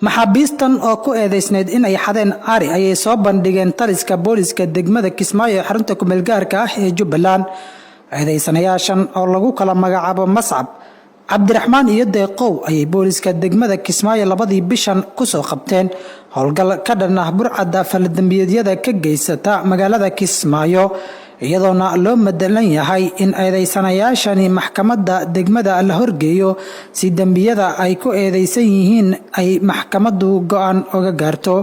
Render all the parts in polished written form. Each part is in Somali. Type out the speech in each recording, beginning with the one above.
maxaabiistan oo ku eedeysneed in ay xadeen ari ayay soo bandhigeen taliska booliska degmada Kismaayo ee xarunta ku meelgaarka ah ee Jubbaland. Eedeysanayaashan oo lagu kala magacaabo Mascab Cabdiraxmaan iyo Deeqow ayay booliska degmada Kismaayo labadii bishan ku soo qabteen howlgal ka dhan ah burcadda faldambiyeedyada ka geysata magaalada Kismaayo, iyadoona loo madalan yahay in eedeysanayaashani maxkamadda degmada la horgeeyo si dambiyada ay ku eedeysan yihiin ay maxkamaddu go'aan uga gaarto.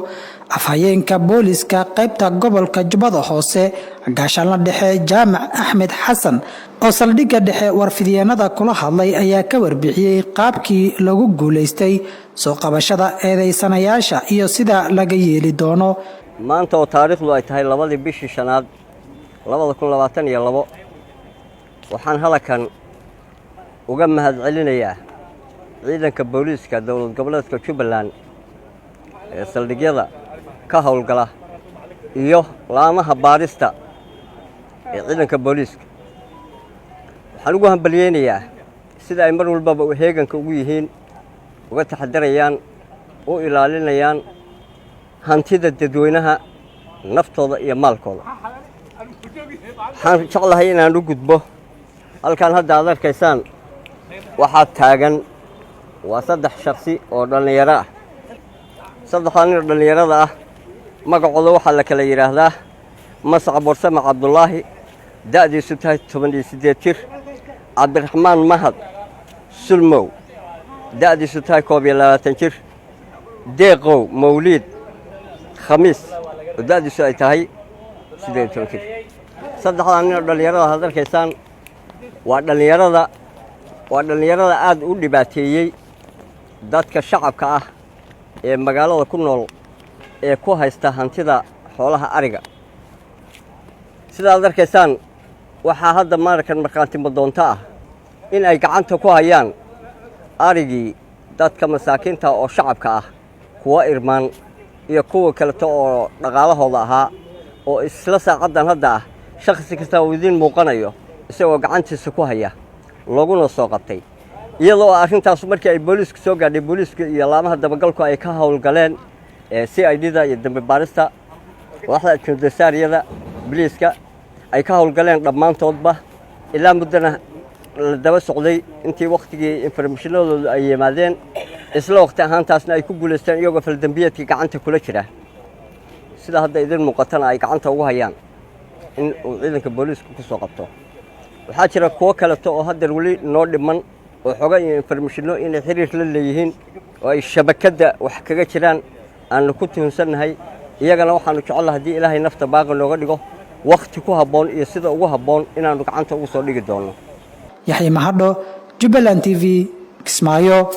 Afhayeenka booliska qaybta gobolka Jubbada Hoose gaashaanla dhexe Jaamac Axmed Xasan oo saldhigga dhexe warfidiyeenada kula hadlay ayaa ka warbixiyay qaabkii lagu guuleystay soo qabashada eedeysanayaasha iyo sida laga yeeli doono. maanta oo taariikhdu ay tahay 2 bishii shanaad 2022 waxaan halkan uga mahadcelinayaa ciidanka booliska dowlad goboleedka Jubbaland ee saldhigyada ka howlgala iyo laamaha baarista ee ciidanka booliska. waxaan ugu hambalyeeynaa sida ay mar walba heeganka ugu yihiin uga taxadarayaan oo ilaalinayaan hantida dadweynaha naftooda iyo maalkooda. waxaan jeclahay inaan u gudbo halkan hadda aad arkaysaan waxaa taagan waa 3 shakhsi oo dhalinyaro ah. 3 dhalinyarada ah magacooda waxaa la kala yiraahdaa Mascab Warsame Cabdullaahi da'diisu tahay 18 jir, Cabdiraxmaan Mahad Sulmow da'diisu tahay 22 jir, Deeqow Mawlid Khamiis da'diisu ay tahay 18 jir. 3 dhalinyarada aad arkaysaan waa dhalinyarada aad u dhibaateeyay dadka shacabka ah ee magaalada ku nool ee ku haysta hantida xoolaha ariga. sida aad arkaysaan waxaa hadda markaantimo doonta ah in ay gacanta ku hayaan arigii dadka masaakiinta oo shacabka ah, kuwa irmaan iyo kuwa kale oo dhaqaalahooda ahaa oo isla saacadan hadda ah shakhsi kasta oo idin muuqanayo isagoo gacantiisa ku haya laguna soo qabtay. iyadoo arrintaas markii ay booliska soo gaadhay booliska iyo laamaha dabagalku ay ka howlgaleen CID-da iyo dambe baarista waaxda judiciaryada booliska ay ka howlgaleen dhammaantoodba ilaa muddana la daba socday intii waqtigii informationadooda ay yimaadeen isla waqti ahaantaasna ay ku guuleysteen iyagoo faldambiyeedkii gacanta kula jira sida hadda idin muuqatana ay gacanta ugu hayaan in uu ciidanka booliska ku soo qabto. waxaa jira kuwa kale oo hadda wali noo dhiman oo xoga iyo informationo inay xiriir la leeyihiin oo ay shabakada wax kaga jiraan aan ku tuhunsannahay. iyagana waxaanu jecelahay hadii Ilaahay nafta baaqo looga dhigo waqti ku haboon iyo sida ugu haboon inaanu gacanta ugu soo dhigi doono. Yaxya Mahadho, Jubbaland TV, Kismaayo.